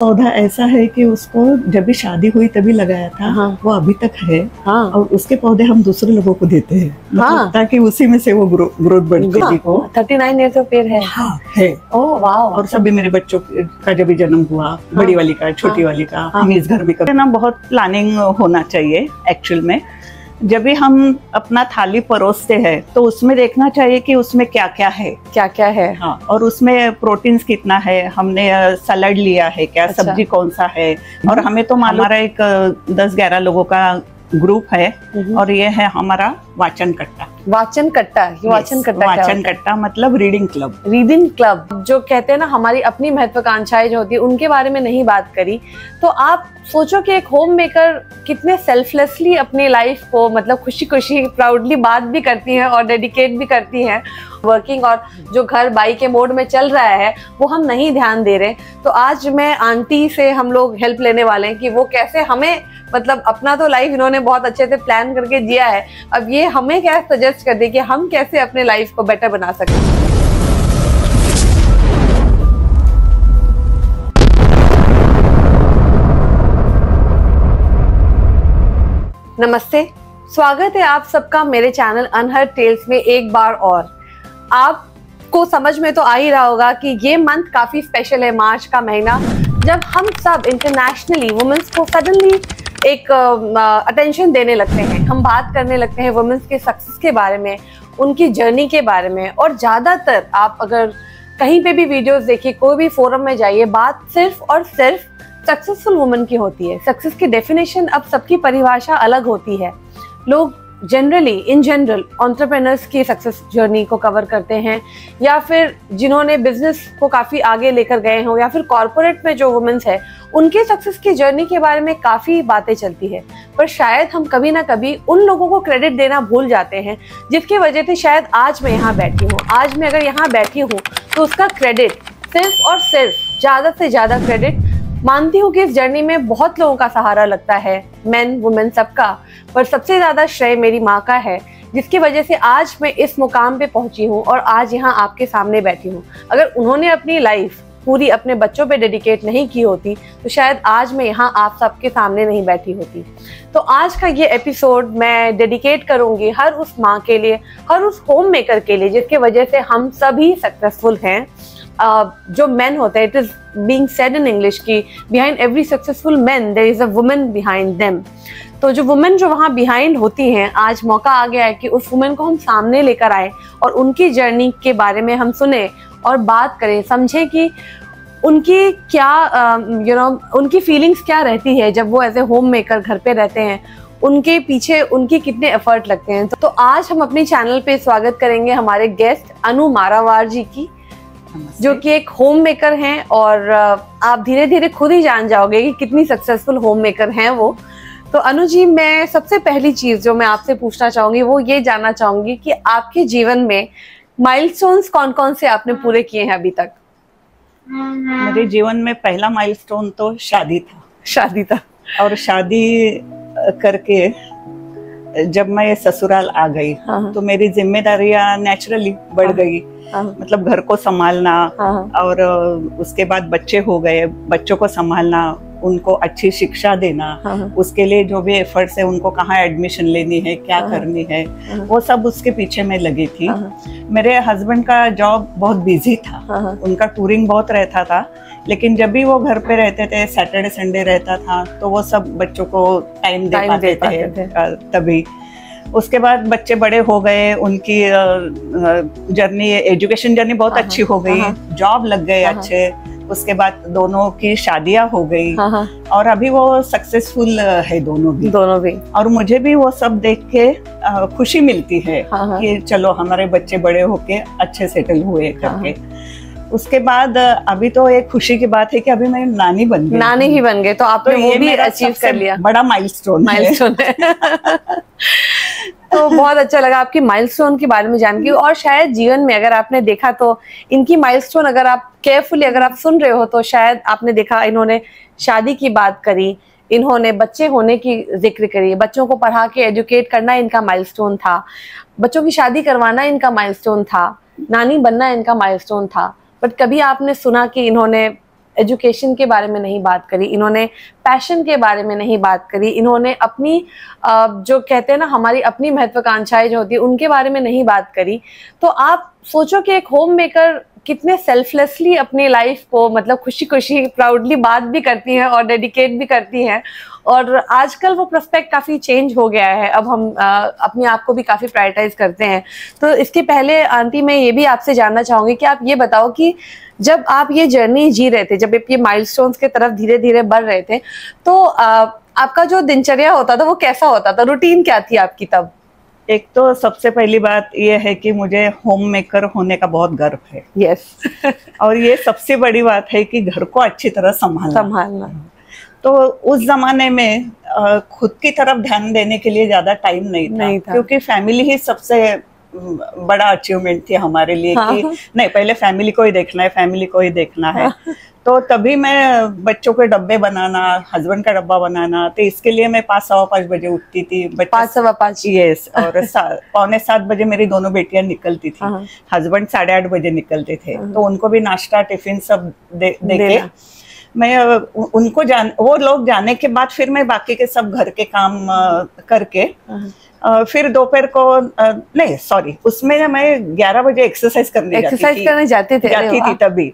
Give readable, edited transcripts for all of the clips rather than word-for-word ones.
पौधा ऐसा है कि उसको जब भी शादी हुई तभी लगाया था। हाँ। वो अभी तक है। हाँ। और उसके पौधे हम दूसरे लोगों को देते हैं, हाँ। ताकि उसी में से वो ग्रोथ बढ़ती को। 39 ईयर्स का पेड़ है। हाँ है। ओह वाह। और सभी मेरे बच्चों का जब भी जन्म हुआ, बड़ी वाली का, छोटी वाली का, हम इस घर में करते ना। बहुत प्लानिंग होना चाहिए एक्चुअल में। जब भी हम अपना थाली परोसते हैं तो उसमें देखना चाहिए कि उसमें क्या क्या है, क्या क्या है। हाँ, और उसमें प्रोटीन्स कितना है, हमने सलाद लिया है क्या, अच्छा। सब्जी कौन सा है। और हमें तो हमारा एक 10-11 लोगों का ग्रुप है और ये है हमारा वाचन कट्टा। वाचन कट्टा, ये वाचन कट्टा क्या वाचन होता है? कट्टा मतलब रीडिंग क्लब। रीडिंग क्लब जो कहते हैं ना, हमारी अपनी महत्वाकांक्षाएं जो होती है उनके बारे में नहीं बात करी। तो आप सोचो कि एक होम मेकर कितने सेल्फलेसली अपनी लाइफ को मतलब खुशी खुशी प्राउडली बात भी करती हैं और डेडिकेट भी करती हैं वर्किंग। और जो घर बाई के मोड में चल रहा है वो हम नहीं ध्यान दे रहे। तो आज मैं आंटी से हम लोग हेल्प लेने वाले हैं कि वो कैसे हमें मतलब अपना तो लाइफ इन्होंने बहुत अच्छे से प्लान करके जिया है, अब ये हमें क्या सजेस्ट कर दे कि हम कैसे अपने लाइफ को बेटर बना सकते हैं। नमस्ते, स्वागत है आप सबका मेरे चैनल अनहर्ड टेल्स में एक बार और। आपको समझ में तो आ ही रहा होगा कि ये मंथ काफी स्पेशल है, मार्च का महीना, जब हम सब इंटरनेशनली वुमेन्स को सडनली एक अटेंशन देने लगते हैं। हम बात करने लगते हैं वुमेन्स के सक्सेस के बारे में, उनकी जर्नी के बारे में। और ज़्यादातर आप अगर कहीं पे भी वीडियोस देखिए, कोई भी फोरम में जाइए, बात सिर्फ और सिर्फ सक्सेसफुल वुमन की होती है। सक्सेस की डेफिनेशन अब सबकी परिभाषा अलग होती है। लोग जनरली इन जनरल एंटरप्रेन्योर्स की सक्सेस जर्नी को कवर करते हैं, या फिर जिन्होंने बिजनेस को काफ़ी आगे लेकर गए हों, या फिर कॉर्पोरेट में जो वुमेन्स है उनके सक्सेस की जर्नी के बारे में काफ़ी बातें चलती है। पर शायद हम कभी ना कभी उन लोगों को क्रेडिट देना भूल जाते हैं जिसकी वजह से शायद आज मैं यहाँ बैठी हूँ। आज मैं अगर यहाँ बैठी हूँ तो उसका क्रेडिट सिर्फ और सिर्फ, ज़्यादा से ज़्यादा क्रेडिट मानती हूँ कि इस जर्नी में बहुत लोगों का सहारा लगता है, मेन वुमेन सबका, पर सबसे ज़्यादा श्रेय मेरी माँ का है, जिसकी वजह से आज मैं इस मुकाम पे पहुँची हूँ और आज यहाँ आपके सामने बैठी हूँ। अगर उन्होंने अपनी लाइफ पूरी अपने बच्चों पे डेडिकेट नहीं की होती तो शायद आज मैं यहाँ आप सबके सामने नहीं बैठी होती। तो आज का ये एपिसोड मैं डेडिकेट करूँगी हर उस माँ के लिए, हर उस होम मेकर के लिए जिसकी वजह से हम सभी सक्सेसफुल हैं। जो मैन होते हैं, it is being said in English कि behind every successful man there is a woman behind them. तो जो वुमेन जो वहाँ बिहाइंड होती हैं, आज मौका आ गया है कि उस वुमेन को हम सामने लेकर आए और उनकी जर्नी के बारे में हम सुने और बात करें, समझें कि उनकी क्या उनकी फीलिंग्स क्या रहती है जब वो एज ए होम मेकर घर पे रहते हैं, उनके पीछे उनके कितने एफर्ट लगते हैं। तो आज हम अपने चैनल पे स्वागत करेंगे हमारे गेस्ट अनु मारावार जी की, जो कि एक होम मेकर हैं। और आप धीरे धीरे खुद ही जान जाओगे कि कितनी सक्सेसफुल होम मेकर हैं वो। तो अनु जी, मैं सबसे पहली चीज जो मैं आपसे पूछना चाहूंगी वो ये जानना चाहूंगी कि आपके जीवन में माइलस्टोन्स कौन कौन से आपने पूरे किए हैं अभी तक? मेरे जीवन में पहला माइलस्टोन तो शादी था। शादी था। और शादी करके जब मैं ससुराल आ गई तो मेरी जिम्मेदारियां नेचुरली बढ़ गई। मतलब घर को संभालना, और उसके बाद बच्चे हो गए, बच्चों को संभालना, उनको अच्छी शिक्षा देना, उसके लिए जो भी एफर्ट्स है, उनको कहाँ एडमिशन लेनी है, क्या करनी है, वो सब उसके पीछे मैं लगी थी। मेरे हस्बैंड का जॉब बहुत बिजी था, उनका टूरिंग बहुत रहता था, लेकिन जब भी वो घर पे रहते थे, सैटरडे संडे रहता था, तो वो सब बच्चों को टाइम दे पाते थे तभी। उसके बाद बच्चे बड़े हो गए, उनकी जर्नी, एजुकेशन जर्नी बहुत अच्छी हो गई, जॉब लग गए अच्छे। उसके बाद दोनों की शादियां हो गई और अभी वो सक्सेसफुल है दोनों भी। और मुझे भी वो सब देख के खुशी मिलती है कि चलो हमारे बच्चे बड़े होके अच्छे सेटल हुए करके। उसके बाद अभी तो एक खुशी की बात है कि अभी मैं नानी बन गई। नानी ही बन गए, तो आपने वो भी अचीव कर लिया। बड़ा माइलस्टोन है। तो बहुत अच्छा लगा आपकी माइलस्टोन के बारे में जान के। और शायद जीवन में अगर आपने देखा तो इनकी माइलस्टोन अगर आप केयरफुली अगर आप सुन रहे हो तो शायद आपने देखा, इन्होंने शादी की बात करी, इन्होंने बच्चे होने की जिक्र करी, बच्चों को पढ़ा के एजुकेट करना इनका माइलस्टोन था, बच्चों की शादी करवाना इनका माइलस्टोन था, नानी बनना इनका माइलस्टोन था। बट कभी आपने सुना कि इन्होंने एजुकेशन के बारे में नहीं बात करी, इन्होंने पैशन के बारे में नहीं बात करी, इन्होंने अपनी जो कहते हैं ना हमारी अपनी महत्वाकांक्षाएं जो होती है उनके बारे में नहीं बात करी। तो आप सोचो कि एक होम मेकर कितने सेल्फलेसली अपनी लाइफ को मतलब खुशी खुशी प्राउडली बात भी करती हैं और डेडिकेट भी करती हैं। और आजकल वो प्रोस्पेक्ट काफ़ी चेंज हो गया है, अब हम अपने आप को भी काफ़ी प्रायोरिटाइज करते हैं। तो इसके पहले आंटी मैं ये भी आपसे जानना चाहूँगी कि आप ये बताओ कि जब आप ये जर्नी जी रहे थे, जब आप ये माइलस्टोन्स के तरफ धीरे धीरे बढ़ रहे थे, तो आपका जो दिनचर्या होता था वो कैसा होता था, रूटीन क्या थी आपकी तब? एक तो सबसे पहली बात यह है कि मुझे होम मेकर होने का बहुत गर्व है। यस और ये सबसे बड़ी बात है कि घर को अच्छी तरह संभालना। तो उस जमाने में खुद की तरफ ध्यान देने के लिए ज्यादा टाइम नहीं था। क्योंकि फैमिली ही सबसे बड़ा अचीवमेंट थी हमारे लिए। हाँ। कि नहीं, पहले फैमिली को ही देखना है, फैमिली को ही देखना है। हाँ। तो तभी मैं बच्चों के डब्बे बनाना, हस्बैंड का डब्बा बनाना, तो इसके लिए मैं 5-5 बजे उठती थी। 5-5 यस। और 6:45 बजे मेरी दोनों बेटियां निकलती थी। हस्बैंड 8:30 बजे निकलते थे। तो उनको भी नाश्ता टिफिन सब दे के मैं उनको वो लोग जाने के बाद फिर मैं बाकी के सब घर के काम करके फिर दोपहर को नहीं सॉरी उसमें मैं 11 बजे एक्सरसाइज करने जाती थी तभी।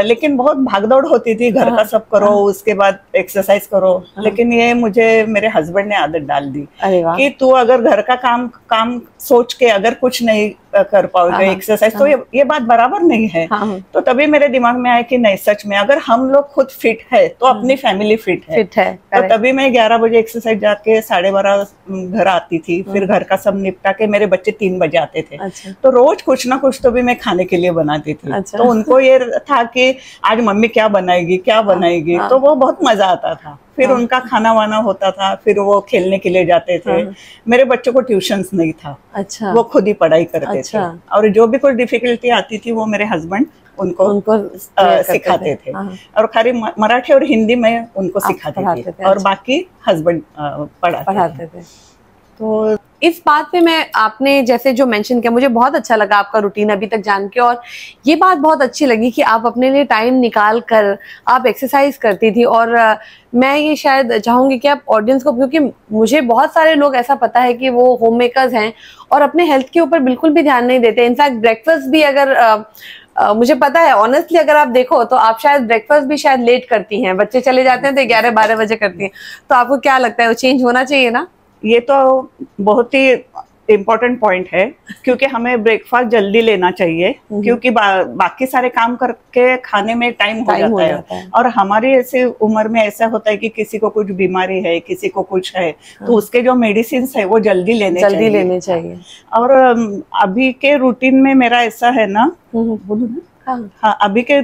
लेकिन बहुत भागदौड़ होती थी, घर का सब करो उसके बाद एक्सरसाइज करो। लेकिन ये मुझे मेरे हस्बैंड ने आदत डाल दी कि तू अगर घर का काम सोच के अगर कुछ नहीं कर पाओगे एक्सरसाइज तो ये बात बराबर नहीं है। तो तभी मेरे दिमाग में आया कि नहीं, सच में अगर हम लोग खुद फिट है तो अपनी फैमिली फिट है। तो तभी मैं 11 बजे एक्सरसाइज जाके 12:30 घर आती थी। फिर घर का सब निपटा के मेरे बच्चे 3 बजे आते थे। तो रोज कुछ ना कुछ तो भी मैं खाने के लिए बनाती थी। तो उनको ये था कि आज मम्मी क्या बनाएगी तो वो बहुत मजा आता था। फिर उनका खाना वाना होता था, फिर वो खेलने के लिए जाते थे। मेरे बच्चों को ट्यूशंस नहीं था। अच्छा। वो खुद ही पढ़ाई करते थे। और जो भी कोई डिफिकल्टी आती थी वो मेरे हस्बैंड उनको सिखाते थे। और खाली मराठी और हिंदी में उनको सिखाते थे और बाकी हस्बैंड पढ़ाते थे। तो इस बात पे मैं आपने जैसे जो मेंशन किया मुझे बहुत अच्छा लगा आपका रूटीन अभी तक जान के। और ये बात बहुत अच्छी लगी कि आप अपने लिए टाइम निकाल कर आप एक्सरसाइज करती थी। और मैं ये शायद चाहूंगी कि आप ऑडियंस को, क्योंकि मुझे बहुत सारे लोग ऐसा पता है कि वो होम मेकर्स हैं और अपने हेल्थ के ऊपर बिल्कुल भी ध्यान नहीं देते। इनफैक्ट ब्रेकफास्ट भी अगर मुझे पता है ऑनेस्टली अगर आप देखो तो आप शायद ब्रेकफास्ट भी शायद लेट करती हैं, बच्चे चले जाते हैं तो 11-12 बजे करती हैं। तो आपको क्या लगता है वो चेंज होना चाहिए ना? ये तो बहुत ही इम्पोर्टेंट पॉइंट है क्योंकि हमें ब्रेकफास्ट जल्दी लेना चाहिए। क्योंकि बाकी सारे काम करके खाने में टाइम हो जाता है। और हमारी ऐसे उम्र में ऐसा होता है कि किसी को कुछ बीमारी है, किसी को कुछ है, तो उसके जो मेडिसिन है वो जल्दी लेने चाहिए। और अभी के रूटीन में मेरा ऐसा है ना, हाँ अभी के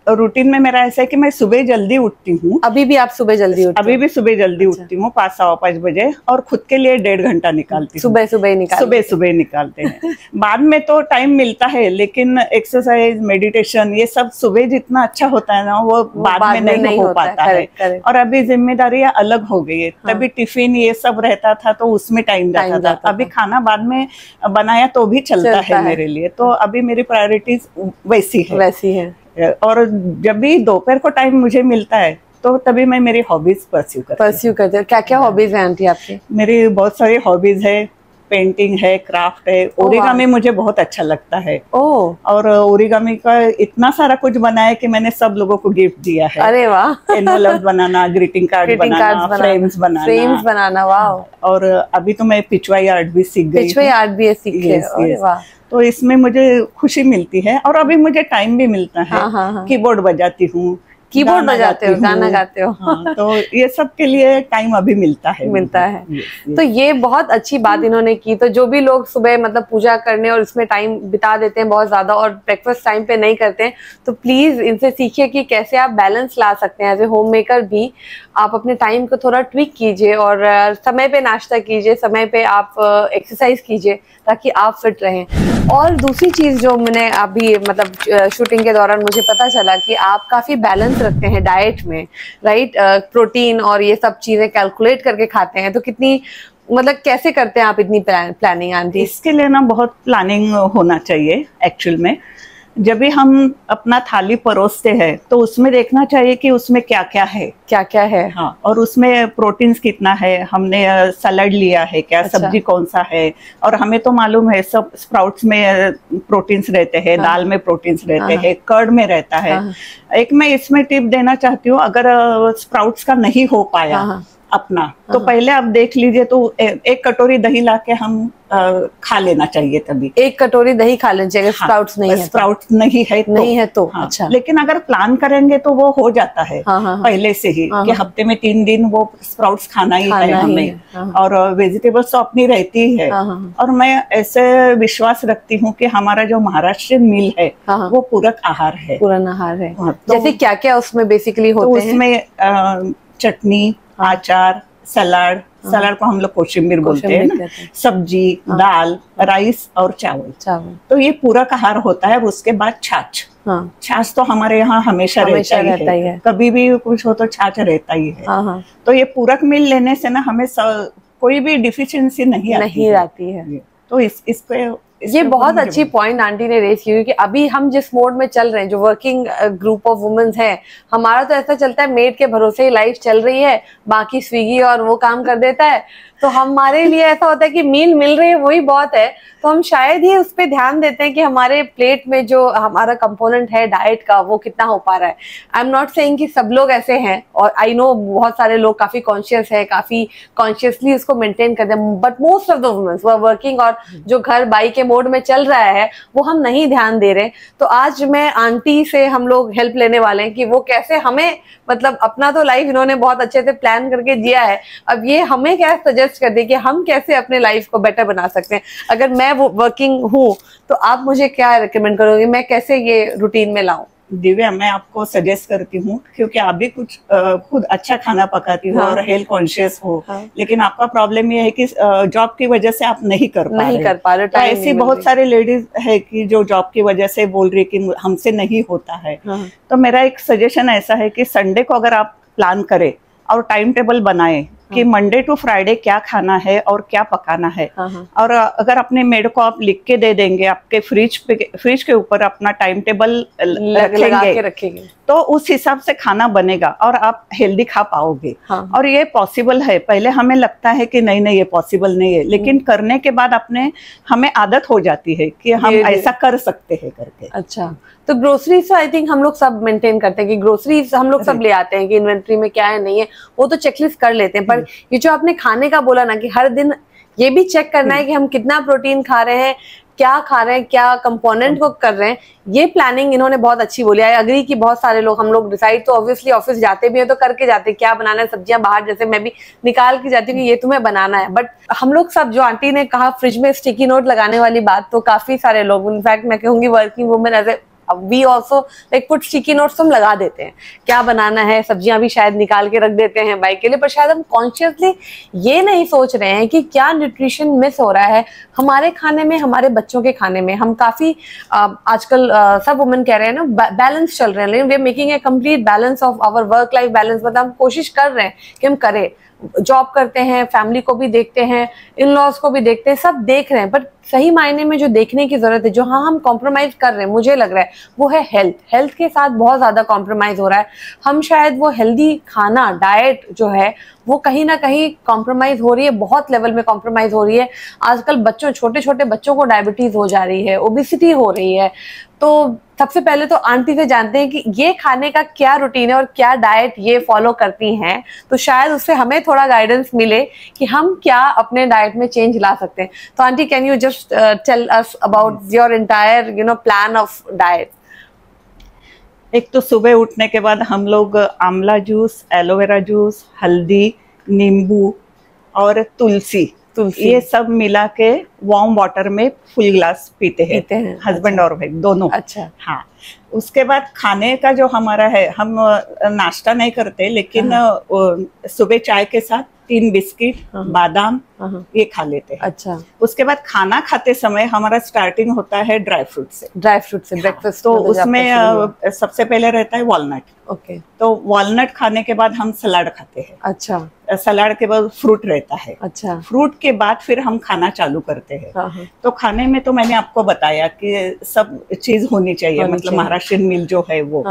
रूटीन में मेरा ऐसा है कि मैं सुबह जल्दी उठती हूँ। अभी भी आप सुबह जल्दी उठती? अभी भी सुबह जल्दी उठती हूँ 5-5 बजे। और खुद के लिए 1.5 घंटा निकालती हूँ। सुबह निकालते हैं। बाद में तो टाइम मिलता है लेकिन एक्सरसाइज मेडिटेशन ये सब सुबह जितना अच्छा होता है ना वो बाद में नहीं हो पाता है। और अभी जिम्मेदारियां अलग हो गई है। तभी टिफिन ये सब रहता था तो उसमें टाइम जाता था। अभी खाना बाद में बनाया तो भी चलता है मेरे लिए। तो अभी मेरी प्रायोरिटीज वैसी है। और जब भी दोपहर को टाइम मुझे मिलता है तो तभी मैं मेरी हॉबीज परस्यू करती हूँ। क्या होबीज हैं आंटी आपकी? मेरी बहुत सारी हॉबीज है। पेंटिंग है, क्राफ्ट है, ओरिगामी मुझे बहुत अच्छा लगता है। और ओरिगामी का इतना सारा कुछ बनाया कि मैंने सब लोगों को गिफ्ट दिया है। अरे वाह। एनवेलप बनाना, ग्रीटिंग कार्ड बनाना, फ्रेम्स बनाना। वाह। और अभी तो मैं पिचवाई आर्ट भी सीख गई। तो इसमें मुझे खुशी मिलती है। और अभी मुझे टाइम भी मिलता है। कीबोर्ड बजाती हूँ, बजाते हो, गाना गाते हो। हाँ, तो ये सब के लिए टाइम अभी मिलता है। तो ये बहुत अच्छी बात इन्होंने की। तो जो भी लोग सुबह मतलब पूजा करने और इसमें टाइम बिता देते हैं बहुत ज्यादा और ब्रेकफास्ट टाइम पे नहीं करते हैं तो प्लीज इनसे सीखिए कि कैसे आप बैलेंस ला सकते हैं। एज ए होम मेकर भी आप अपने टाइम को थोड़ा ट्विक कीजिए और समय पे नाश्ता कीजिए, समय पे आप एक्सरसाइज कीजिए ताकि आप फिट रहें। और दूसरी चीज जो मैंने अभी मतलब शूटिंग के दौरान मुझे पता चला कि आप काफी बैलेंस रखते हैं डाइट में, राइट? प्रोटीन और ये सब चीजें कैलकुलेट करके खाते हैं। तो कितनी मतलब कैसे करते हैं आप इतनी प्लानिंग आंटी? इसके लिए ना बहुत प्लानिंग होना चाहिए एक्चुअल में। जब भी हम अपना थाली परोसते हैं तो उसमें देखना चाहिए कि उसमें क्या क्या है, क्या क्या है। हाँ, और उसमें प्रोटीन्स कितना है, हमने सलाद लिया है क्या, अच्छा। सब्जी कौन सा है। और हमें तो मालूम है सब स्प्राउट्स में प्रोटीन्स रहते हैं, दाल में प्रोटीन्स रहते हैं, कर्ड में रहता है। एक मैं इसमें टिप देना चाहती हूँ, अगर स्प्राउट्स का नहीं हो पाया अपना, तो पहले आप देख लीजिए, तो एक कटोरी दही लाके हम खा लेना चाहिए। तभी एक कटोरी दही खा लेना चाहिए। स्प्राउट्स नहीं है, स्प्राउट्स नहीं है तो हाँ। अच्छा। लेकिन अगर प्लान करेंगे तो वो हो जाता है पहले से ही कि हफ्ते में 3 दिन वो स्प्राउट्स खाना ही है हमें। और वेजिटेबल्स तो अपनी रहती है। और मैं ऐसे विश्वास रखती हूँ कि हमारा जो महाराष्ट्रियन मील है वो पूरक आहार है, पूर्ण आहार है। जैसे क्या क्या उसमें बेसिकली होते हैं? उसमें चटनी, अचार, सलाद को हम लोग कोशिम्बीर बोलते हैं ना, सब्जी, दाल, राइस और चावल। तो ये पूरक आहार होता है। उसके बाद छाछ तो हमारे यहाँ हमेशा रहता ही है। कभी भी कुछ हो तो छाछ रहता ही है। तो ये पूरक मील लेने से ना हमें कोई भी डिफिशियंसी नहीं आती है। तो इसको ये बहुत अच्छी पॉइंट आंटी ने रेज की, क्योंकि अभी हम जिस मोड में चल रहे हैं, जो वर्किंग ग्रुप ऑफ वुमेन्स है, हमारा तो ऐसा चलता है मेड के भरोसे ही लाइफ चल रही है, बाकी स्विगी और वो काम कर देता है। तो हमारे लिए ऐसा होता है कि मील मिल रही है वही बहुत है। तो हम शायद ही उस पर ध्यान देते हैं कि हमारे प्लेट में जो हमारा कंपोनेंट है डाइट का वो कितना हो पा रहा है। आई एम नॉट सेइंग कि सब लोग ऐसे हैं, और आई नो बहुत सारे लोग काफी कॉन्शियस है, काफी कॉन्शियसली उसको मेंटेन करते हैं, but most of the womens वो वर्किंग और जो घर बाई के मोड में चल रहा है वो हम नहीं ध्यान दे रहे। तो आज मैं आंटी से हम लोग हेल्प लेने वाले हैं कि वो कैसे हमें, मतलब अपना तो लाइफ इन्होंने बहुत अच्छे से प्लान करके जिया है, अब ये हमें क्या सजेस्ट कर दे कि हम कैसे अपने लाइफ को बेटर बना सकते हैं। अगर मैं वो वर्किंग हूँ तो आप मुझे क्या रिकमेंड करोगे, मैं कैसे ये रूटीन में लाऊं? दिव्या, मैं आपको सजेस्ट करती हूँ, क्योंकि आप भी कुछ खुद अच्छा खाना पकाती हो और हेल्थ कॉन्शियस हो, लेकिन आपका प्रॉब्लम ये है कि जॉब की वजह से आप नहीं कर पा रहे। तो ऐसी बहुत सारे लेडीज है कि जो जॉब की वजह से बोल रही कि हमसे नहीं होता है। तो मेरा एक सजेशन ऐसा है कि संडे को अगर आप प्लान करें और टाइम टेबल बनाएं कि मंडे टू फ्राइडे क्या खाना है और क्या पकाना है, और अगर अपने मेड को आप लिख के दे देंगे, आपके फ्रिज के ऊपर अपना टाइम टेबल रखेंगे तो उस हिसाब से खाना बनेगा और आप हेल्दी खा पाओगे। और ये पॉसिबल है। पहले हमें लगता है कि नहीं ये पॉसिबल नहीं है, लेकिन करने के बाद हमें आदत हो जाती है कि हम ऐसा कर सकते हैं करके। अच्छा, तो ग्रोसरीज आई थिंक हम लोग सब मेंटेन करते हैं कि ग्रोसरीज हम लोग सब ले आते हैं कि इन्वेंट्री में क्या है नहीं है, वो तो चेकलिस्ट कर लेते हैं। पर ये जो आपने खाने का बोला ना कि हर दिन ये भी चेक करना है कि हम कितना प्रोटीन खा रहे हैं, क्या खा रहे हैं, क्या कंपोनेंट को कर रहे हैं, ये प्लानिंग इन्होंने बहुत अच्छी बोली। आई अग्री कि बहुत सारे लोग, हम लोग डिसाइड तो ऑब्वियसली ऑफिस जाते भी हैं तो करके जाते हैं क्या बनाना है, सब्जियां बाहर जैसे मैं भी निकाल के जाती हूँ कि ये तुम्हें बनाना है। बट हम लोग सब, जो आंटी ने कहा फ्रिज में स्टिकी नोट लगाने वाली बात, तो काफी सारे लोग, इनफैक्ट मैं कहूंगी working women as a we also like put sticky notes हम लगा देते हैं, क्या बनाना है, सब्जियां भी शायद निकाल के रख देते हैं बाइक के लिए, पर शायद हम कॉन्शियसली ये नहीं सोच रहे हैं कि क्या न्यूट्रिशन मिस हो रहा है हमारे खाने में, हमारे बच्चों के खाने में। हम काफी आजकल सब वुमेन कह रहे हैं ना बैलेंस चल रहे हैं, लेकिन we are making a complete balance of our work life balance. मतलब हम कोशिश कर रहे हैं कि हम करें, जॉब करते हैं, फैमिली को भी देखते हैं, इन लॉज को भी देखते हैं, सब देख रहे हैं, पर सही मायने में जो देखने की जरूरत है, जो हम कॉम्प्रोमाइज कर रहे हैं मुझे लग रहा है वो है हेल्थ के साथ बहुत ज्यादा कॉम्प्रोमाइज हो रहा है। हम शायद वो हेल्दी खाना, डाइट जो है वो कहीं ना कहीं कॉम्प्रोमाइज हो रही है, बहुत लेवल में कॉम्प्रोमाइज हो रही है। आजकल छोटे छोटे बच्चों को डायबिटीज हो जा रही है, ओबेसिटी हो रही है। तो सबसे पहले तो आंटी से जानते हैं कि ये खाने का क्या रूटीन है और क्या डाइट ये फॉलो करती हैं, तो शायद उससे हमें थोड़ा गाइडेंस मिले कि हम क्या अपने डाइट में चेंज ला सकते हैं। तो aunty, can you just tell us about your entire plan of diet? एक तो सुबह उठने के बाद हम लोग आंवला जूस, एलोवेरा जूस, हल्दी, नींबू और तुलसी ये सब मिला के वार्म वाटर में फुल ग्लास पीते हैं हस्बैंड और वाइफ दोनों। अच्छा, हाँ। उसके बाद खाने का जो हमारा है, हम नाश्ता नहीं करते, लेकिन सुबह चाय के साथ 3 बिस्किट, बादाम ये खा लेते हैं। अच्छा। उसके बाद खाना खाते समय हमारा स्टार्टिंग होता है ड्राई फ्रूट से ब्रेकफास्ट। तो उसमें सबसे पहले रहता है वॉलनट। ओके। तो वॉलनट खाने के बाद हम सलाद खाते हैं। अच्छा। सलाद के बाद फ्रूट रहता है। अच्छा। फ्रूट के बाद फिर हम खाना चालू करते करते हैं। तो खाने में तो मैंने आपको बताया कि सब चीज होनी चाहिए, मतलब महाराष्ट्रियन मील जो है वो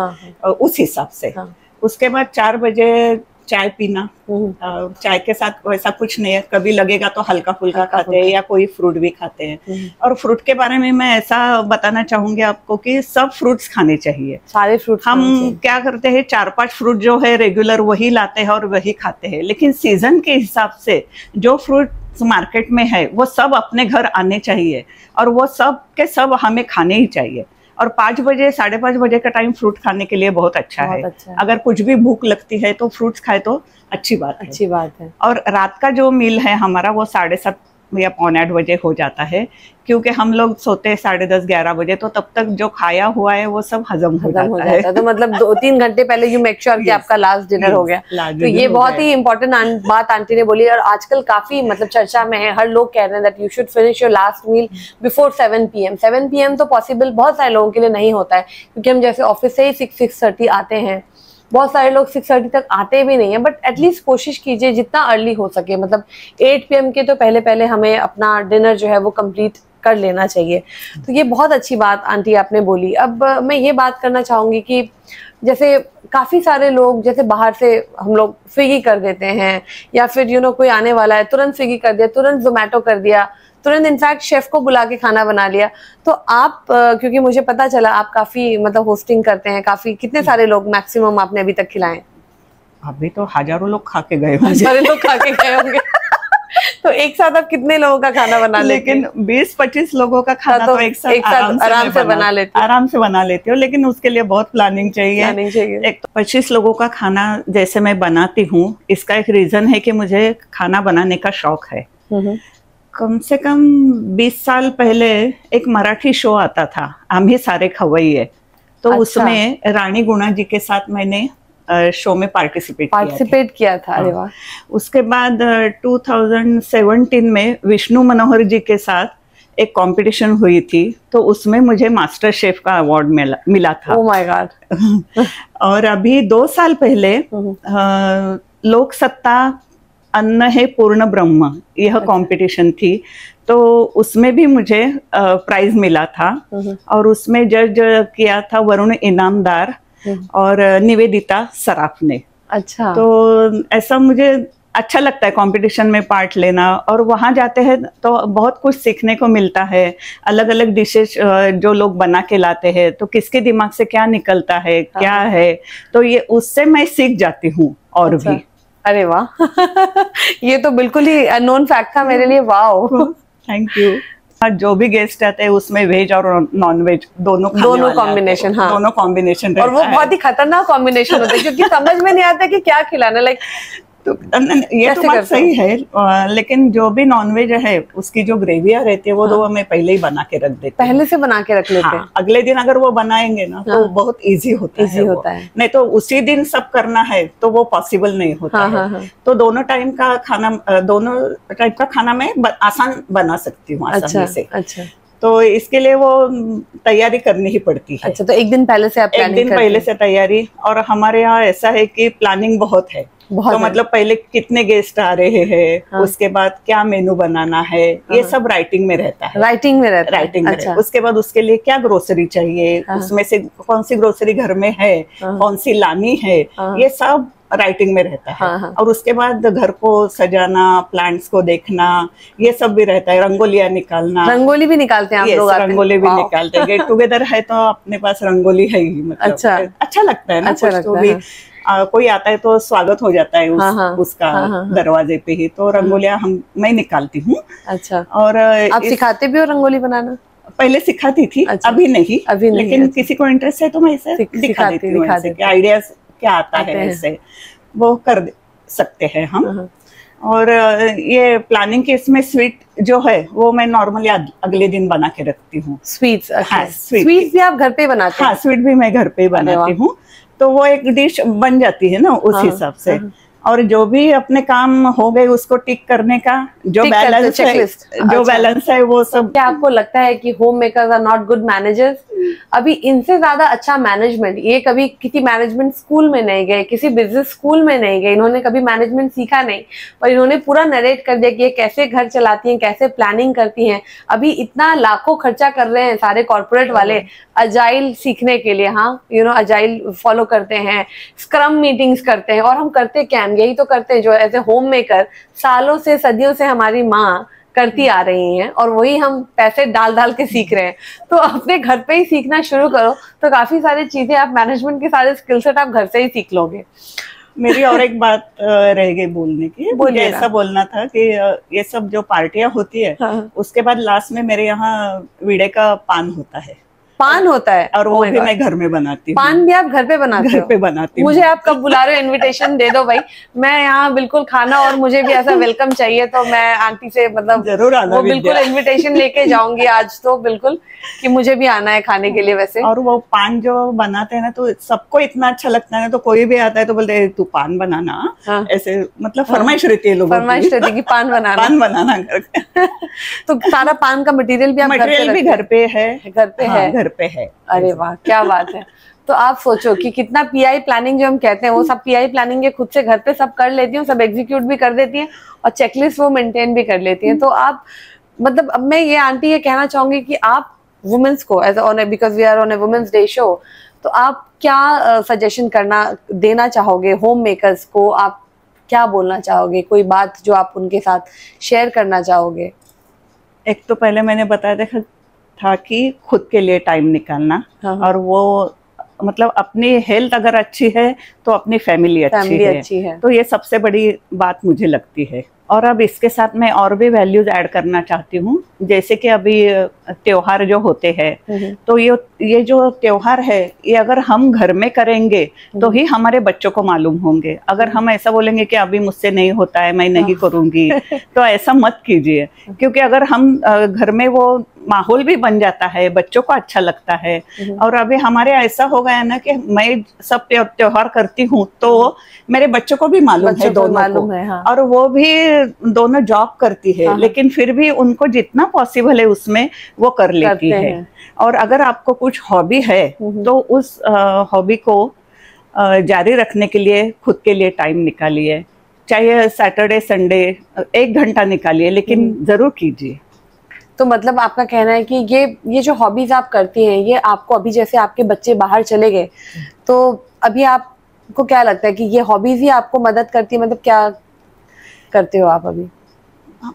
उस हिसाब से। उसके बाद 4 बजे चाय पीना, चाय के साथ वैसा कुछ नहीं है, कभी लगेगा तो हल्का फुल्का खाते हैं या कोई फ्रूट भी खाते हैं। और फ्रूट के बारे में मैं ऐसा बताना चाहूंगी आपको कि सब फ्रूट्स खाने चाहिए, सारे फ्रूट। हम क्या करते हैं 4-5 फ्रूट जो है रेगुलर वही लाते हैं और वही खाते हैं, लेकिन सीजन के हिसाब से जो फ्रूट मार्केट में है वो सब अपने घर आने चाहिए और वो सब के सब हमें खाने ही चाहिए। और 5 बजे 5:30 बजे का टाइम फ्रूट खाने के लिए बहुत अच्छा है। अगर कुछ भी भूख लगती है तो फ्रूट्स खाए तो अच्छी बात है। और रात का जो मील है हमारा वो 7:30 या 7:45 बजे हो जाता है, क्योंकि हम लोग सोते हैं 10:30-11 बजे, तो तब तक जो खाया हुआ है वो सब हजम हो जाता है। तो मतलब 2-3 घंटे पहले यू मेक श्योर कि आपका लास्ट डिनर हो गया। तो ये बहुत ही इंपॉर्टेंट बात आंटी ने बोली, और आजकल काफी मतलब चर्चा में है, हर लोग कह रहे हैं that you should finish your last meal before 7 PM। 7 PM तो पॉसिबल बहुत सारे लोगों के लिए नहीं होता है, क्योंकि हम जैसे ऑफिस से ही 6-6:30 आते हैं, बहुत सारे लोग 6:30 तक आते भी नहीं है, बट एटलीस्ट कोशिश कीजिए जितना अर्ली हो सके, मतलब 8 PM के तो पहले हमें अपना डिनर जो है वो कंप्लीट कर लेना चाहिए। तो ये बहुत अच्छी बात आंटी आपने बोली। अब मैं ये बात करना चाहूंगी कि जैसे काफी सारे लोग जैसे बाहर से हम लोग स्विगी कर देते हैं, या फिर कोई आने वाला है तुरंत स्विगी कर दिया, तुरंत जोमेटो कर दिया, तुरंत इनफैक्ट शेफ को बुला के खाना बना लिया। तो आप क्योंकि मुझे पता चला आप काफी मतलब होस्टिंग करते हैं, काफी कितने सारे लोग मैक्सिमम आपने अभी तक खिलाए? अभी तो हजारों लोग खा के गए होंगे। हजारों लोग खा के गए होंगे। तो एक साथ आप कितने लोगों का खाना बना लेते हैं? लेकिन 20-25 लोगों का खाना तो एक साथ आराम से बना लेती हूँ, लेकिन उसके लिए बहुत प्लानिंग चाहिए। एक तो 25 लोगों का खाना जैसे मैं बनाती हूँ, इसका एक रीजन है कि मुझे खाना बनाने का शौक है। कम से कम 20 साल पहले एक मराठी शो आता था, आम्ही सारे खवैये। तो उसमें रानी गुणा जी के साथ मैंने शो में पार्टिसिपेट किया था। अरे वाह। उसके बाद 2017 में विष्णु मनोहर जी के साथ एक कंपटीशन हुई थी, तो उसमें मुझे मास्टर शेफ का अवार्ड मिला था। Oh my God. और अभी 2 साल पहले लोक सत्ता अन्न है पूर्ण ब्रह्म, यह कंपटीशन थी, तो उसमें भी मुझे प्राइज मिला था। और उसमें जज किया था वरुण इनामदार और निवेदिता सराफ ने। अच्छा। तो ऐसा मुझे अच्छा लगता है कंपटीशन में पार्ट लेना, और वहां जाते हैं तो बहुत कुछ सीखने को मिलता है। अलग अलग डिशेज जो लोग बना के लाते हैं, तो किसके दिमाग से क्या निकलता है, क्या है, तो ये उससे मैं सीख जाती हूँ और भी। अरे वाह। ये तो बिल्कुल ही अननोन फैक्ट था मेरे लिए। Wow, thank you. जो भी गेस्ट आते हैं उसमें वेज और नॉन वेज दोनों कॉम्बिनेशन। हाँ, दोनों कॉम्बिनेशन, और वो बहुत ही खतरनाक कॉम्बिनेशन होता है, क्योंकि समझ में नहीं आता कि क्या खिलाना। लाइक तो ये तो बात सही है, लेकिन जो भी नॉनवेज है उसकी जो ग्रेवियां रहती है वो तो हमें पहले ही बना के रख देते हैं, पहले से बना के रख लेते हैं। अगले दिन अगर वो बनाएंगे ना तो बहुत इजी होता है। नहीं तो उसी दिन सब करना है तो वो पॉसिबल नहीं होता है। तो दोनों टाइम का खाना मैं आसान बना सकती हूँ आसानी से। अच्छा। तो इसके लिए वो तैयारी करनी ही पड़ती है। अच्छा, तो एक दिन पहले से आप एक दिन पहले से तैयारी। और हमारे यहाँ ऐसा है कि प्लानिंग बहुत है। तो मतलब पहले कितने गेस्ट आ रहे हैं, उसके बाद क्या मेनू बनाना है, ये सब राइटिंग में रहता है। राइटिंग में रहता है। उसके बाद उसके लिए क्या ग्रोसरी चाहिए, उसमें से कौन सी ग्रोसरी घर में है, कौन सी लानी है, ये सब राइटिंग में रहता है। और उसके बाद घर को सजाना, प्लांट्स को देखना, ये सब भी रहता है। रंगोलियां निकालना। रंगोली भी निकालते हैं आप लोग? रंगोली भी निकालते हैं। गेट टुगेदर है तो अपने पास रंगोली है ही, मतलब अच्छा लगता है ना। तो भी कोई आता है तो स्वागत हो जाता है उसका दरवाजे पे ही। तो रंगोलियां मैं निकालती हूँ। अच्छा। और आप सिखाते भी हो रंगोली बनाना? पहले सिखाती थी। अच्छा। अभी नहीं। लेकिन किसी को इंटरेस्ट है तो मैं इसे दिखा देती हूँ। आइडियाज क्या आता है ऐसे वो कर सकते हैं हम। और ये प्लानिंग के इसमें स्वीट जो है वो मैं नॉर्मली अगले दिन बना के रखती हूँ। स्वीट्स? हाँ, स्वीट्स भी आप घर पे बनाते हैं? हाँ, स्वीट भी मैं घर पे बनाती हूँ। तो वो एक डिश बन जाती है ना उस हिसाब से। और जो भी अपने काम हो गए उसको टिक करने का जो बैलेंस है वो सब। क्या आपको लगता है कि home makers are not good managers? अभी इनसे ज्यादा अच्छा मैनेजमेंट, ये कभी किसी मैनेजमेंट स्कूल में नहीं गए, किसी बिजनेस स्कूल में नहीं गए, इन्होंने कभी मैनेजमेंट सीखा नहीं, पर इन्होंने पूरा नरेट कर दिया कि ये कैसे घर चलाती हैं, कैसे प्लानिंग करती हैं। अभी इतना लाखों खर्चा कर रहे हैं सारे कॉर्पोरेट वाले अजाइल सीखने के लिए। हाँ, अजाइल फॉलो करते हैं, स्क्रम मीटिंग्स करते हैं, और हम करते क्या हैं? यही तो करते हैं जो एज ए होम मेकर सालों से सदियों से हमारी माँ करती आ रही हैं, और वही हम पैसे डाल डाल के सीख रहे हैं। तो अपने घर पे ही सीखना शुरू करो, तो काफी सारी चीजें आप मैनेजमेंट के सारे स्किल सेट आप घर से ही सीख लोगे। मेरी और एक बात रह गई बोलने की, मुझे ऐसा बोलना था कि ये सब जो पार्टियां होती है, हाँ। उसके बाद लास्ट में मेरे यहाँ वीडे का पान होता है। पान होता है? और वो भी मैं घर में बनाती हूँ। पान भी आप घर पे बनाते हो? घर पे बनाती हूँ। मुझे आप कब बुला रहे हो? इनविटेशन दे दो भाई, मैं यहाँ बिल्कुल खाना, और मुझे भी ऐसा वेलकम चाहिए, तो मैं आंटी से मतलब जरूर आना, वो बिल्कुल इनविटेशन लेके जाऊंगी आज तो बिल्कुल, कि मुझे भी आना है खाने के लिए। वैसे और वो पान जो बनाते हैं ना, तो सबको इतना अच्छा लगता है ना, तो कोई भी आता है तो बोलते हैं तू पान बनाना। हाँ। ऐसे मतलब फरमाइश रहती है लोगों की, फरमाइश रहती है कि पान बनाना घर पे। तो सारा पान का मटेरियल भी आप घर पे है? घर पे है, घर पे है। अरे वाह, क्या बात है। तो आप सोचो कि कितना पीआई प्लानिंग जो हम कहते हैं, वो सब पीआई प्लानिंग ये खुद से घर पे सब कर लेती हूँ, सब एग्जीक्यूट भी कर देती हैं, और चेकलिस्ट वो मेंटेन भी कर लेती हैं। तो आप मतलब, अब मैं ये आंटी ये कहना चाहूंगी कि आप वुमेन्स को as on, because we are on a womens day show, तो आप क्या सजेशन देना चाहोगे होम मेकर्स को? आप क्या बोलना चाहोगे? कोई बात जो आप उनके साथ शेयर करना चाहोगे? एक तो पहले मैंने बताया था कि खुद के लिए टाइम निकालना, हाँ। और वो मतलब अपनी हेल्थ अगर अच्छी है तो अपनी फैमिली अच्छी है, तो ये सबसे बड़ी बात मुझे लगती है। और अब इसके साथ मैं और भी वैल्यूज ऐड करना चाहती हूँ, जैसे कि अभी त्योहार जो होते हैं, तो ये जो त्योहार है, ये अगर हम घर में करेंगे तो ही हमारे बच्चों को मालूम होंगे। अगर हम ऐसा बोलेंगे कि अभी मुझसे नहीं होता है, मैं नहीं करूंगी, तो ऐसा मत कीजिए, क्योंकि अगर हम घर में वो माहौल भी बन जाता है, बच्चों को अच्छा लगता है। और अभी हमारे ऐसा हो गया ना कि मैं सब त्योहार करती हूँ, तो मेरे बच्चों को भी मालूम है, दोनों को, हाँ। और वो भी दोनों जॉब करती है, हाँ। लेकिन फिर भी उनको जितना पॉसिबल है उसमें वो कर लेती है। और अगर आपको कुछ हॉबी है तो उस हॉबी को जारी रखने के लिए खुद के लिए टाइम निकालिए, चाहे सैटरडे संडे 1 घंटा निकालिए, लेकिन जरूर कीजिए। तो मतलब आपका कहना है कि ये जो हॉबीज आप करती हैं, ये आपको अभी जैसे आपके बच्चे बाहर चले गए, तो अभी आपको क्या लगता है कि ये हॉबीज ही आपको मदद करती है? मतलब क्या करते हो आप अभी?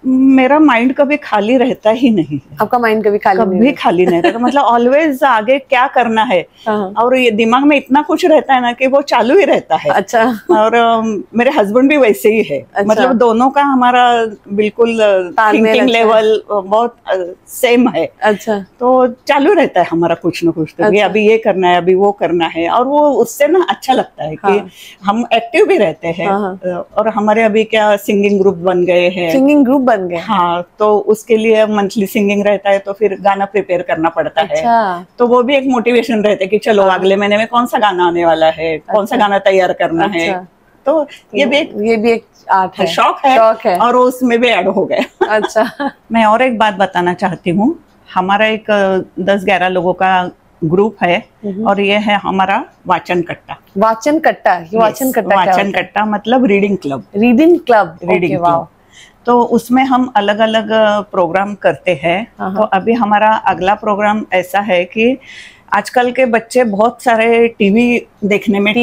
मेरा माइंड कभी खाली रहता ही नहीं है। आपका माइंड कभी खाली नहीं रहता, मतलब ऑलवेज आगे क्या करना है, और ये दिमाग में इतना कुछ रहता है ना कि वो चालू ही रहता है। अच्छा। और मेरे हस्बैंड भी वैसे ही है। अच्छा। मतलब दोनों का हमारा बिल्कुल थिंकिंग लेवल बहुत सेम है। अच्छा। तो चालू रहता है हमारा कुछ ना कुछ, तो अच्छा। अभी ये करना है, अभी वो करना है, और वो उससे ना अच्छा लगता है कि हम एक्टिव भी रहते हैं। और हमारे अभी क्या सिंगिंग ग्रुप बन गए हैं। सिंगिंग ग्रुप बन गए? हाँ, तो उसके लिए मंथली सिंगिंग रहता है, तो फिर गाना प्रिपेयर करना पड़ता है। तो वो भी एक मोटिवेशन रहता है कि चलो अगले महीने में कौन सा गाना आने वाला है, कौन सा गाना तैयार करना है। तो ये भी एक आर्ट है, शौक है, और उसमें भी ऐड हो गया। अच्छा। मैं और एक बात बताना चाहती हूँ, हमारा एक 10-11 लोगों का ग्रुप है, और ये है हमारा वाचन कट्टा। वाचन कट्टा मतलब रीडिंग क्लब। Reading club. तो उसमें हम अलग अलग प्रोग्राम करते हैं। तो अभी हमारा अगला प्रोग्राम ऐसा है कि आजकल के बच्चे बहुत सारे टीवी देखने में,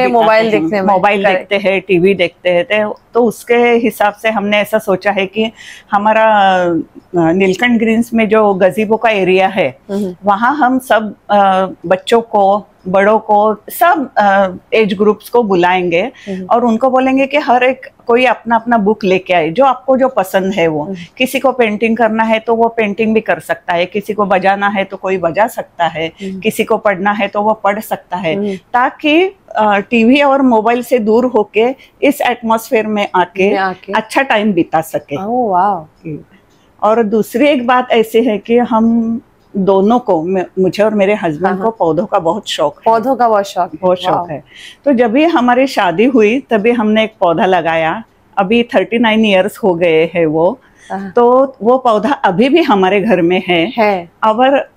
मोबाइल देखते हैं, टीवी देखते हैं। तो उसके हिसाब से हमने ऐसा सोचा है कि हमारा नीलकंठ ग्रीन्स में जो गजीबो का एरिया है, वहाँ हम सब बच्चों को, बड़ों को, सब एज ग्रुप्स को बुलाएंगे, और उनको बोलेंगे कि हर एक कोई अपना अपना बुक लेके आए, जो आपको जो पसंद है वो। किसी को पेंटिंग करना है तो वो पेंटिंग भी कर सकता है, किसी को बजाना है तो कोई बजा सकता है, किसी को पढ़ना है तो वो पढ़ सकता है, ताकि टीवी और मोबाइल से दूर होके इस एटमॉस्फेयर में आके अच्छा टाइम बिता सके। वाह। और दूसरी एक बात ऐसी है कि हम दोनों को, मुझे और मेरे हस्बैंड को पौधों का बहुत शौक है। पौधों का बहुत शौक है। तो जब भी हमारी शादी हुई तभी हमने एक पौधा लगाया। अभी 39 इयर्स हो गए हैं वो, तो वो पौधा अभी भी हमारे घर में है।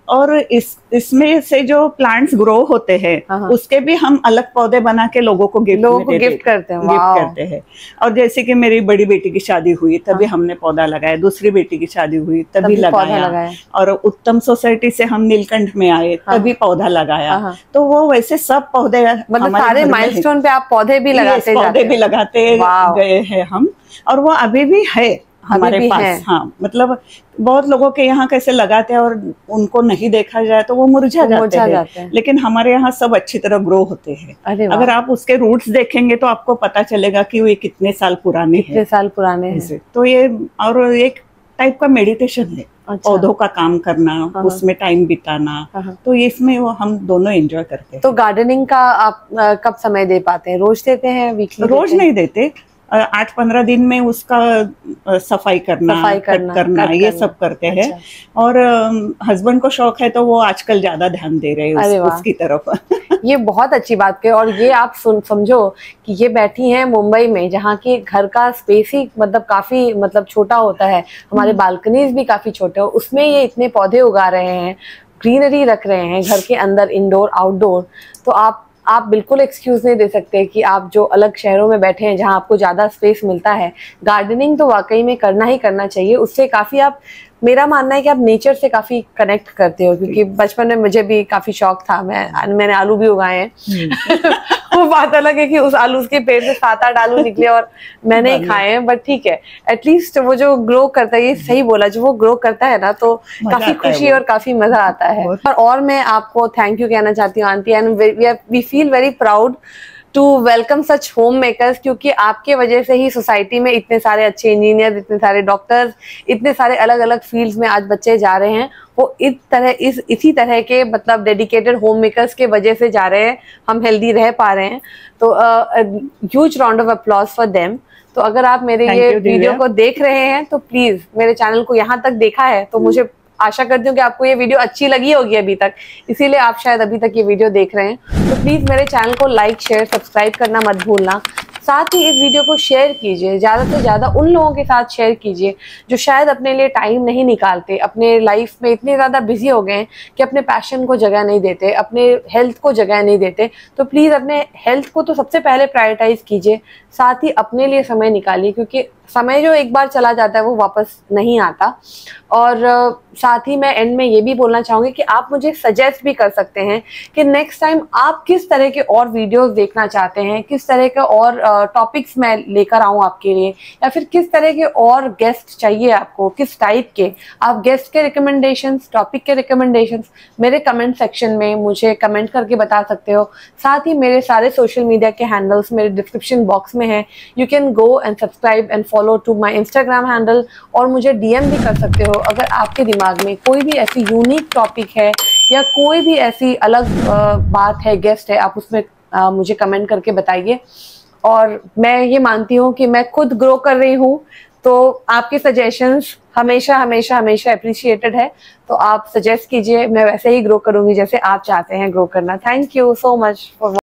और इसमें से जो प्लांट्स ग्रो होते हैं उसके भी हम अलग पौधे बना के लोगों को गिफ्ट करते हैं। और जैसे कि मेरी बड़ी बेटी की शादी हुई तभी हमने पौधा लगाया, दूसरी बेटी की शादी हुई तभी लगाया, और उत्तम सोसाइटी से हम नीलकंठ में आए तभी पौधा लगाया। तो वो वैसे सब पौधे, मतलब सारे माइलस्टोन पे आप पौधे भी लगाते गए हैं हम, और वो अभी भी है हमारे पास। हाँ, मतलब बहुत लोगों के यहाँ कैसे लगाते हैं और उनको नहीं देखा जाए तो वो मुरझा जाते हैं, लेकिन हमारे यहाँ सब अच्छी तरह ग्रो होते हैं। अगर आप उसके रूट्स देखेंगे तो आपको पता चलेगा कि वो कितने साल पुराने हैं। तो ये और एक टाइप का मेडिटेशन है। पौधों का काम करना, उसमें टाइम बिताना, तो इसमें वो हम दोनों एंजॉय करते हैं। तो गार्डनिंग का आप कब समय दे पाते हैं? रोज देते हैं, वीकली? रोज नहीं देते, 8-15 दिन में उसका सफाई करना, कट करना, ये सब करते हैं। और हस्बैंड को शौक है तो वो आजकल ज्यादा ध्यान दे रहे हैं उसकी तरफ। ये बहुत अच्छी बात है। और ये आप समझो कि ये बैठी हैं मुंबई में, जहाँ की घर का स्पेस ही मतलब काफी छोटा होता है, हमारे बालकनीज भी काफी छोटे हो, उसमें ये इतने पौधे उगा रहे हैं, ग्रीनरी रख रहे हैं घर के अंदर, इंडोर आउटडोर। तो आप बिल्कुल एक्सक्यूज नहीं दे सकते कि आप जो अलग शहरों में बैठे हैं जहां आपको ज्यादा स्पेस मिलता है, गार्डनिंग तो वाकई में करना ही करना चाहिए। उससे काफी आप, मेरा मानना है कि आप नेचर से काफी कनेक्ट करते हो, क्योंकि बचपन में मुझे भी काफी शौक था, मैंने आलू भी उगाए हैं। वो बात अलग है कि उस आलू के पेड़ से 7-8 आलू निकले और मैंने ही खाए हैं, बट ठीक है, एटलीस्ट वो जो ग्रो करता है, ये सही बोला, जो वो ग्रो करता है ना, तो काफी खुशी और काफी मजा आता है। और मैं आपको थैंक यू कहना चाहती हूँ aunty, and we feel very proud to welcome such home makers, क्योंकि आपके वजह से ही सोसाइटी में इतने सारे अच्छे इंजीनियर, इतने सारे डॉक्टर्स, इतने सारे अलग अलग फील्ड्स में आज बच्चे जा रहे हैं। वो इसी तरह के डेडिकेटेड होम मेकर्स के वजह से जा रहे हैं, हम हेल्दी रह पा रहे हैं। तो huge round of applause for them. तो अगर आप मेरे ये वीडियो को देख रहे हैं तो प्लीज मेरे चैनल को यहाँ तक देखा है, तो मुझे आशा करती हूँ कि आपको ये वीडियो अच्छी लगी होगी अभी तक, इसीलिए आप शायद अभी तक ये वीडियो देख रहे हैं। तो प्लीज मेरे चैनल को लाइक, शेयर, सब्सक्राइब करना मत भूलना। साथ ही इस वीडियो को शेयर कीजिए, ज़्यादा से ज़्यादा उन लोगों के साथ शेयर कीजिए जो शायद अपने लिए टाइम नहीं निकालते, अपने लाइफ में इतने ज़्यादा बिजी हो गए हैं कि अपने पैशन को जगह नहीं देते, अपने हेल्थ को जगह नहीं देते। तो प्लीज़ अपने हेल्थ को तो सबसे पहले प्रायोरिटाइज कीजिए, साथ ही अपने लिए समय निकालिए, क्योंकि समय जो एक बार चला जाता है वो वापस नहीं आता। और साथ ही मैं एंड में ये भी बोलना चाहूँगी कि आप मुझे सजेस्ट भी कर सकते हैं कि नेक्स्ट टाइम आप किस तरह के और वीडियोस देखना चाहते हैं, किस तरह के और टॉपिक्स मैं लेकर आऊँ आपके लिए, या फिर किस तरह के और गेस्ट चाहिए आपको, किस टाइप के। आप गेस्ट के रिकमेंडेशंस, टॉपिक के रिकमेंडेशंस मेरे कमेंट सेक्शन में मुझे कमेंट करके बता सकते हो। साथ ही मेरे सारे सोशल मीडिया के हैंडल्स मेरे डिस्क्रिप्शन बॉक्स में है, you can go and subscribe and follow to my Instagram handle, और मुझे DM भी कर सकते हो अगर आपके दिमाग में कोई भी ऐसी यूनिक टॉपिक है या कोई भी ऐसी अलग बात है, गेस्ट है, आप उसमें मुझे कमेंट करके बताइए। और मैं ये मानती हूँ कि मैं खुद ग्रो कर रही हूँ, तो आपके सजेशंस हमेशा हमेशा हमेशा अप्रिशिएटेड है। तो आप सजेस्ट कीजिए, मैं वैसे ही ग्रो करूँगी जैसे आप चाहते हैं ग्रो करना। Thank you so much for